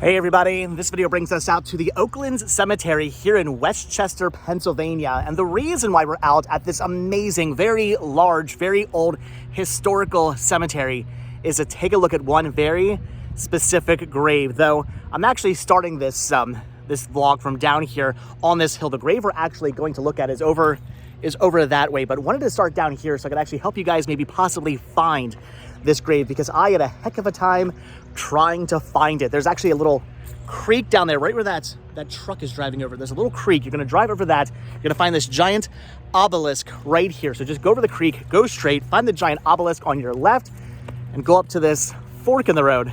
Hey everybody, this video brings us out to the Oaklands Cemetery here in Westchester, Pennsylvania. And the reason why we're out at this amazing, very large, very old historical cemetery is to take a look at one very specific grave. Though I'm actually starting this vlog from down here on this hill. The grave we're actually going to look at is over that way, but wanted to start down here so I could actually help you guys maybe possibly find this grave, because I had a heck of a time trying to find it. There's actually a little creek down there, right where that truck is driving over. There's a little creek. You're gonna drive over that. You're gonna find this giant obelisk right here. So just go over the creek, go straight, find the giant obelisk on your left, and go up to this fork in the road.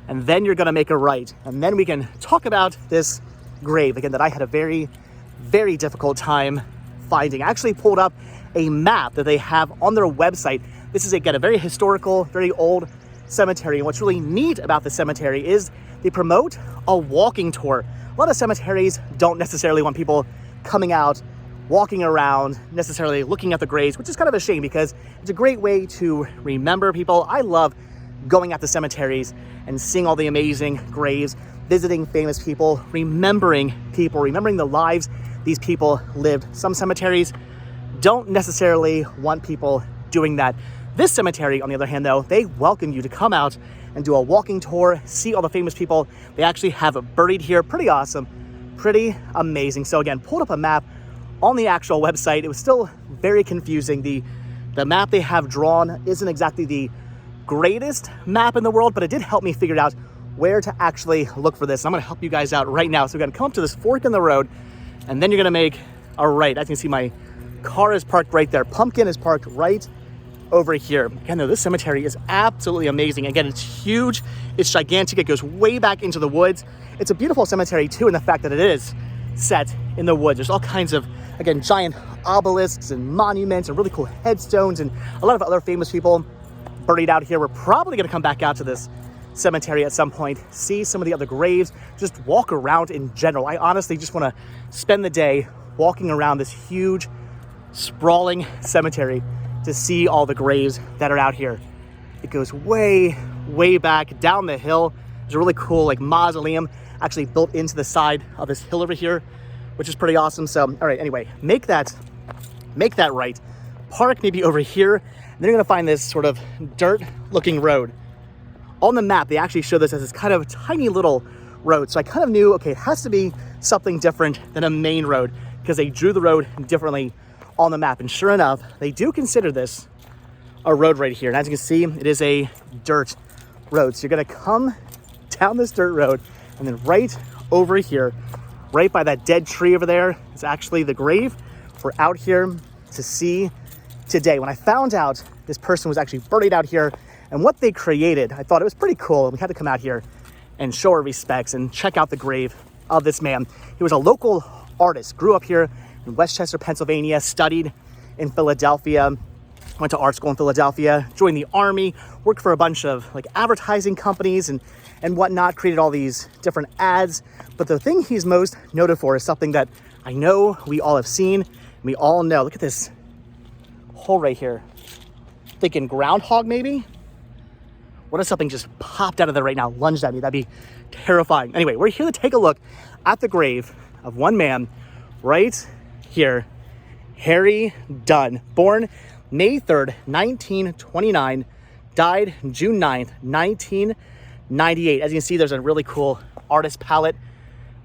And then you're gonna make a right. And then we can talk about this grave, again, that I had a very, very difficult time finding. I actually pulled up a map that they have on their website. This is, again, a very historical, very old cemetery. And what's really neat about the cemetery is they promote a walking tour. A lot of cemeteries don't necessarily want people coming out, walking around, necessarily looking at the graves, which is kind of a shame because it's a great way to remember people. I love going at the cemeteries and seeing all the amazing graves, visiting famous people, remembering the lives these people lived. Some cemeteries don't necessarily want people doing that. This cemetery, on the other hand, though, they welcome you to come out and do a walking tour, see all the famous people they actually have buried here. Pretty awesome, pretty amazing. So again, pulled up a map on the actual website. It was still very confusing. The map they have drawn isn't exactly the greatest map in the world, but it did help me figure out where to actually look for this. And I'm gonna help you guys out right now. So we're gonna come up to this fork in the road, and then you're gonna make a right. As you can see, my car is parked right there. Pumpkin is parked right over here. Again, though, this cemetery is absolutely amazing. Again, it's huge, it's gigantic, it goes way back into the woods. It's a beautiful cemetery too, in the fact that it is set in the woods. There's all kinds of, again, giant obelisks and monuments and really cool headstones and a lot of other famous people buried out here. We're probably gonna come back out to this cemetery at some point, see some of the other graves, just walk around in general. I honestly just wanna spend the day walking around this huge, sprawling cemetery to see all the graves that are out here. It goes way, way back down the hill. There's a really cool mausoleum actually built into the side of this hill over here, which is pretty awesome. So, all right, anyway, make that right. Park maybe over here, and then you're gonna find this sort of dirt looking road. On the map, they actually show this as this kind of tiny little road. So I kind of knew, okay, it has to be something different than a main road because they drew the road differently on the map. And sure enough, they do consider this a road right here. And as you can see, it is a dirt road. So you're gonna come down this dirt road, and then right over here, right by that dead tree over there, is actually the grave we're out here to see today. When I found out this person was actually buried out here and what they created, I thought it was pretty cool. We had to come out here and show our respects and check out the grave of this man. He was a local artist, grew up here in Westchester, Pennsylvania, studied in Philadelphia, went to art school in Philadelphia, joined the Army, worked for a bunch of advertising companies and whatnot, created all these different ads. But the thing he's most noted for is something that I know we all have seen, and we all know. Look at this hole right here. Thinking groundhog maybe? What if something just popped out of there right now, lunged at me? That'd be terrifying. Anyway, we're here to take a look at the grave of one man right here, Harry Dunn, born May 3rd, 1929, died June 9th, 1998. As you can see, there's a really cool artist palette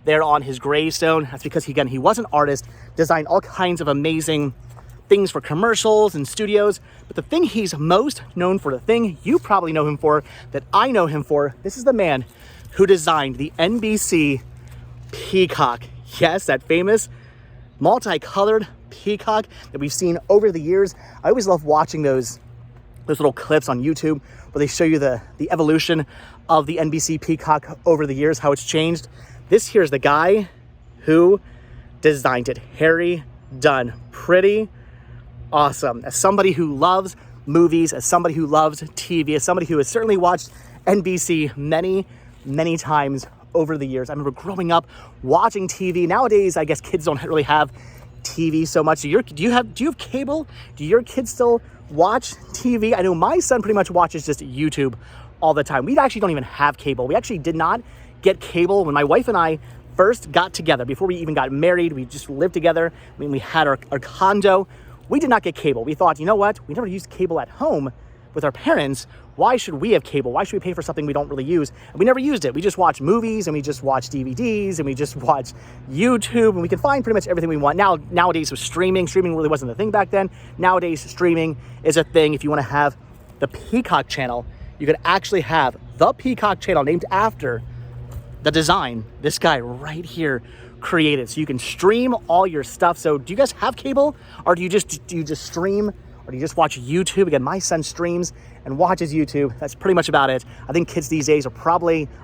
there on his gravestone. That's because he was an artist, designed all kinds of amazing things for commercials and studios. But the thing he's most known for, the thing you probably know him for, that I know him for, this is the man who designed the NBC Peacock. Yes, that famous multicolored peacock that we've seen over the years. I always love watching those little clips on YouTube where they show you the evolution of the NBC Peacock over the years, how it's changed. This here is the guy who designed it, Harry Dunn. Pretty awesome. As somebody who loves movies, as somebody who loves TV, as somebody who has certainly watched NBC many, many times over the years. I remember growing up watching TV. Nowadays, I guess kids don't really have TV so much. Do you have cable? Do your kids still watch TV? I know my son pretty much watches just YouTube all the time. We actually don't even have cable. We actually did not get cable when my wife and I first got together. Before we even got married, we just lived together. When we had our condo, we did not get cable. We thought, you know what? We never used cable at home with our parents. Why should we have cable? Why should we pay for something we don't really use? And we never used it. We just watch movies and we just watch DVDs and we just watch YouTube, and we can find pretty much everything we want. Nowadays with streaming really wasn't a thing back then. Nowadays streaming is a thing. If you want to have the Peacock channel, you could actually have the Peacock channel named after the design this guy right here created. So you can stream all your stuff. So do you guys have cable, or do you just stream, or do you just watch YouTube? Again, my son streams and watches YouTube. That's pretty much about it. I think kids these days a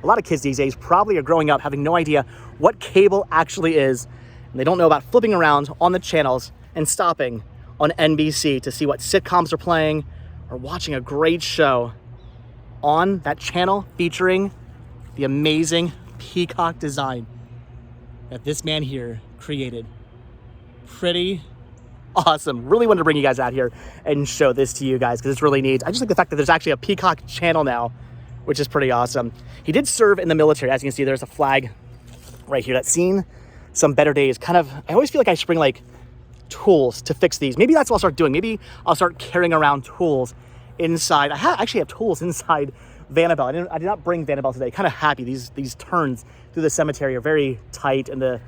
lot of kids these days probably are growing up having no idea what cable actually is. And they don't know about flipping around on the channels and stopping on NBC to see what sitcoms are playing, or watching a great show on that channel featuring the amazing Peacock design that this man here created. Pretty awesome. Really wanted to bring you guys out here and show this to you guys because it's really neat. I just like the fact that there's actually a Peacock channel now, which is pretty awesome. He did serve in the military. As you can see, there's a flag right here that's seen some better days. I always feel like I should bring like tools to fix these. Maybe that's what I'll start doing. Maybe I'll start carrying around tools inside. I actually have tools inside Vanabelle. I did not bring Vanabelle today. Kind of happy. These turns through the cemetery are very tight, and the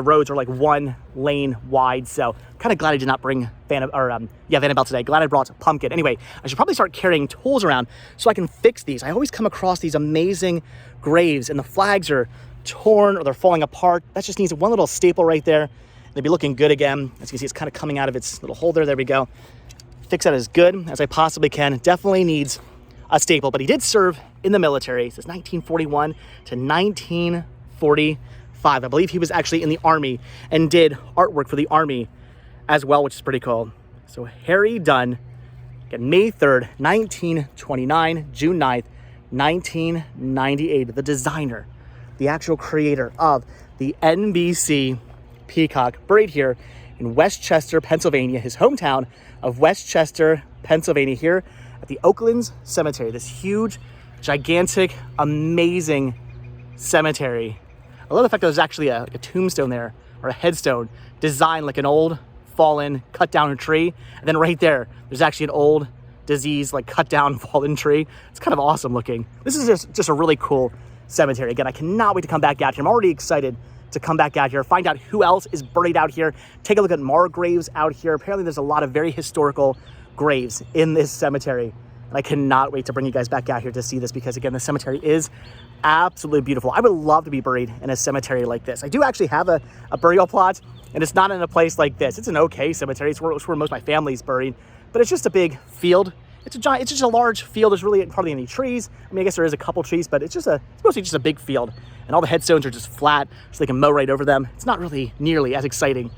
roads are like 1 lane wide. So kind of glad I did not bring Vanabelle today. Glad I brought Pumpkin. Anyway, I should probably start carrying tools around so I can fix these. I always come across these amazing graves and the flags are torn or they're falling apart. That just needs one little staple right there. They'd be looking good again. As you can see, it's kind of coming out of its little holder. There we go. Fix that as good as I possibly can. Definitely needs a staple, but he did serve in the military. It says 1941 to 1945. I believe he was actually in the Army and did artwork for the Army as well, which is pretty cool. So Harry Dunn, again, May 3rd, 1929, June 9th, 1998. The designer, the actual creator of the NBC Peacock, buried here in Westchester, Pennsylvania, his hometown of Westchester, Pennsylvania, here at the Oaklands Cemetery. This huge, gigantic, amazing cemetery. I love the fact that there's actually a tombstone there, or a headstone, designed like an old, fallen, cut down tree. And then right there, there's actually an old, diseased, like cut down, fallen tree. It's kind of awesome looking. This is just a really cool cemetery. Again, I cannot wait to come back out here. I'm already excited to come back out here, find out who else is buried out here, take a look at more graves out here. Apparently there's a lot of very historical graves in this cemetery. And I cannot wait to bring you guys back out here to see this because, again, the cemetery is absolutely beautiful. I would love to be buried in a cemetery like this. I do actually have a burial plot, and it's not in a place like this. It's an okay cemetery. It's where most of my family's buried, but it's just a big field. It's just a large field. There's really hardly any trees. I mean, I guess there is a couple trees, but it's mostly just a big field. And all the headstones are just flat, so they can mow right over them. It's not really nearly as exciting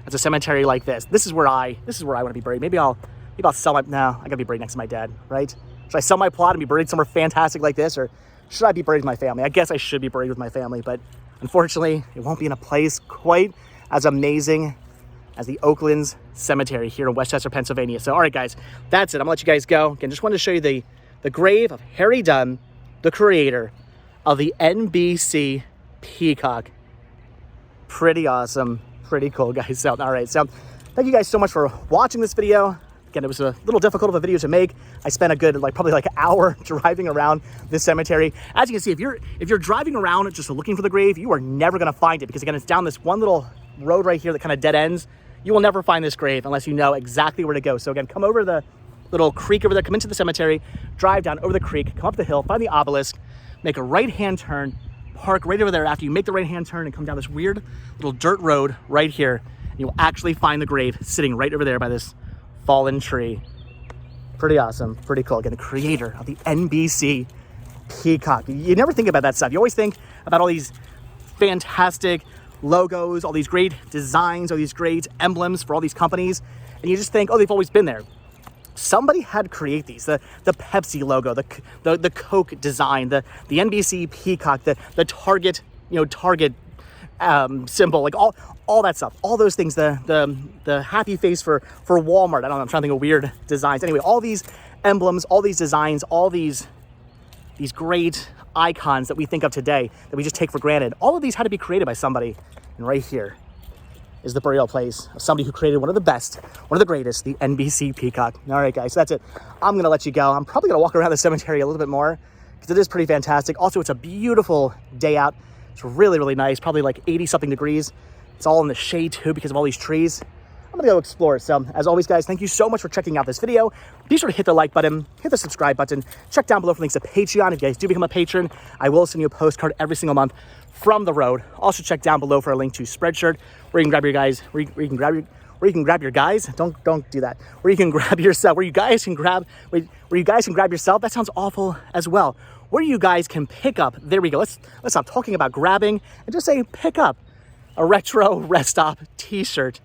as a cemetery like this. This is where I want to be buried. Maybe I'll sell my, no, I gotta be buried next to my dad, right? Should I sell my plot and be buried somewhere fantastic like this, or should I be buried with my family? I guess I should be buried with my family, but unfortunately, it won't be in a place quite as amazing as the Oaklands Cemetery here in Westchester, Pennsylvania. So, all right, guys, that's it. I'm gonna let you guys go. Again, just wanted to show you the grave of Harry Dunn, the creator of the NBC Peacock. Pretty awesome, pretty cool, guys. So, all right, so thank you guys so much for watching this video. Again, it was a little difficult of a video to make. I spent a good, probably an hour driving around this cemetery. As you can see, if you're driving around just looking for the grave, you are never gonna find it because, again, it's down this one little road right here that kind of dead ends. You will never find this grave unless you know exactly where to go. So again, come over the little creek over there, come into the cemetery, drive down over the creek, come up the hill, find the obelisk, make a right-hand turn, park right over there. After you make the right-hand turn and come down this weird little dirt road right here, and you will actually find the grave sitting right over there by this fallen tree. Pretty awesome, pretty cool. Again, the creator of the NBC Peacock. You never think about that stuff. You always think about all these fantastic logos, all these great designs, all these great emblems for all these companies, and you just think, oh, they've always been there. Somebody had to create these. The Pepsi logo, the Coke design, the NBC Peacock, the Target, Target symbol, like all that stuff, all those things, the happy face for Walmart. I don't know, I'm trying to think of weird designs. Anyway, all these emblems, all these designs, all these these great icons that we think of today that we just take for granted. All of these had to be created by somebody. And right here is the burial place of somebody who created one of the best, one of the greatest, the NBC Peacock. All right, guys, so that's it. I'm gonna let you go. I'm probably gonna walk around the cemetery a little bit more because it is pretty fantastic. Also, it's a beautiful day out. It's really, really nice, probably like 80 something degrees. It's all in the shade too because of all these trees. I'm gonna go explore. So as always, guys, thank you so much for checking out this video. Be sure to hit the like button, hit the subscribe button, check down below for links to Patreon. If you guys do become a patron, I will send you a postcard every single month from the road. Also check down below for a link to Spreadshirt, where you can grab your guys, where you can grab your guys. Don't do that. Where you can grab yourself, where you guys can grab yourself. That sounds awful as well. Where you guys can pick up. There we go. Let's stop talking about grabbing and just say pick up a retro rest stop t-shirt.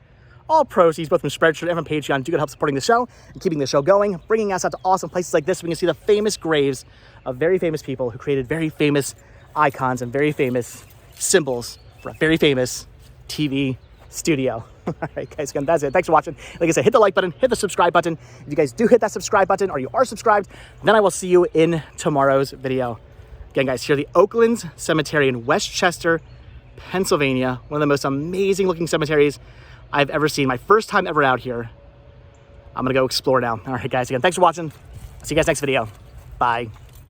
All proceeds, both from Spreadshirt and from Patreon, do get help supporting the show and keeping the show going, bringing us out to awesome places like this so we can see the famous graves of very famous people who created very famous icons and very famous symbols for a very famous TV studio. All right, guys, again, that's it. Thanks for watching. Like I said, hit the like button, hit the subscribe button. If you guys do hit that subscribe button or you are subscribed, then I will see you in tomorrow's video. Again, guys, here at the Oaklands Cemetery in Westchester, Pennsylvania. One of the most amazing looking cemeteries I've ever seen. My first time ever out here. I'm gonna go explore now. All right, guys, again, thanks for watching. See you guys next video. Bye.